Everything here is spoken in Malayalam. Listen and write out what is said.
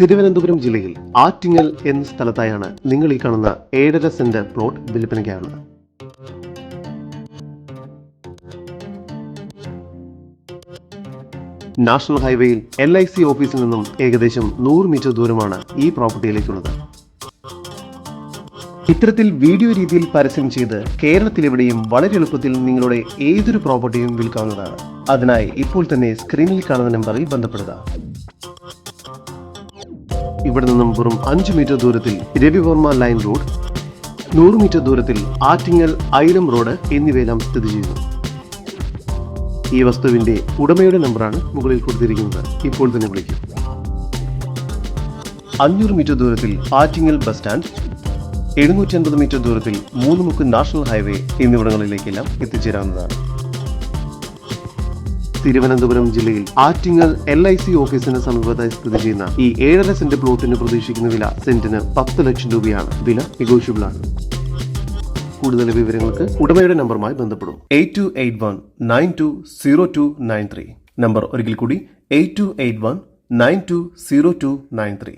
തിരുവനന്തപുരം ജില്ലയിൽ ആറ്റിങ്ങൽ എന്ന സ്ഥലത്തായാണ് നിങ്ങൾ ഈ കാണുന്ന 7.5 സെന്റ് പ്ലോട്ട് വിൽപ്പനയ്ക്കാണ്. നാഷണൽ ഹൈവേയിൽ LIC ഓഫീസിൽ നിന്നും ഏകദേശം 100 മീറ്റർ ദൂരമാണ് ഈ പ്രോപ്പർട്ടിയിലേക്കുള്ളത്. ഇത്തരത്തിൽ വീഡിയോ രീതിയിൽ പരസ്യം ചെയ്ത് കേരളത്തിലെവിടെയും വളരെ എളുപ്പത്തിൽ നിങ്ങളുടെ ഏതൊരു പ്രോപ്പർട്ടിയും വിൽക്കാവുന്നതാണ്. അതിനായി ഇപ്പോൾ തന്നെ സ്ക്രീനിൽ കാണുന്ന നമ്പറിൽ ബന്ധപ്പെടുക. ഇവിടെ നിന്നും വെറും 5 മീറ്റർ ദൂരത്തിൽ രവിവർമ്മ ലൈൻ റോഡ്, 100 മീറ്റർ ദൂരത്തിൽ ആറ്റിങ്ങൽ ഐലം റോഡ് എന്നിവയെല്ലാം സ്ഥിതി ചെയ്യുന്നു. ഈ വസ്തുവിന്റെ ഉടമയുടെ നമ്പറാണ് മുകളിൽ കൊടുത്തിരിക്കുന്നത്. ഇപ്പോൾ തന്നെ വിളിക്കും. 500 മീറ്റർ ദൂരത്തിൽ ആറ്റിങ്ങൽ ബസ് സ്റ്റാൻഡ്, 750 മീറ്റർ ദൂരത്തിൽ മൂന്നുമുക്ക് നാഷണൽ ഹൈവേ എന്നിവിടങ്ങളിലേക്കെല്ലാം എത്തിച്ചേരാവുന്നതാണ്. തിരുവനന്തപുരം ജില്ലയിൽ ആറ്റിങ്ങൽ LIC ഓഫീസിന് സമീപത്തായി സ്ഥിതി ചെയ്യുന്ന ഈ 7.5 സെന്റ് പ്ലോട്ടിന് പ്രതീക്ഷിക്കുന്ന വില സെന്റിന് 10 ലക്ഷം രൂപയാണ്. വില നെഗോഷ്യബിൾ ആണ്. കൂടുതൽ വിവരങ്ങൾക്ക് ഉടമയുടെ നമ്പറുമായി ബന്ധപ്പെടും. 8281920293. നമ്പർ ഒരിക്കൽ കൂടി 8281920293.